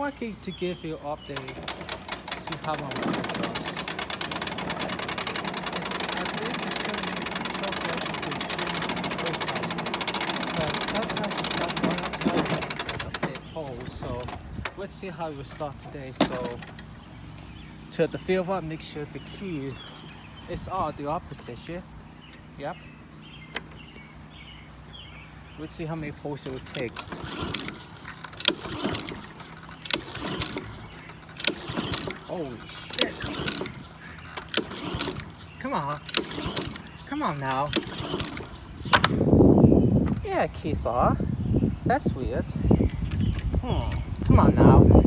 wanted to give you an update, see how my week goes. I believe it's going to be chocolate because but sometimes it's not going up, sometimes it's a bit hole. So let's see how we start today. So to the field up, make sure the key is all the opposite. Yep. Let's see how many pulls it will take. Holy shit. Come on. Come on now. Yeah, Keesaw. That's weird. Come on now.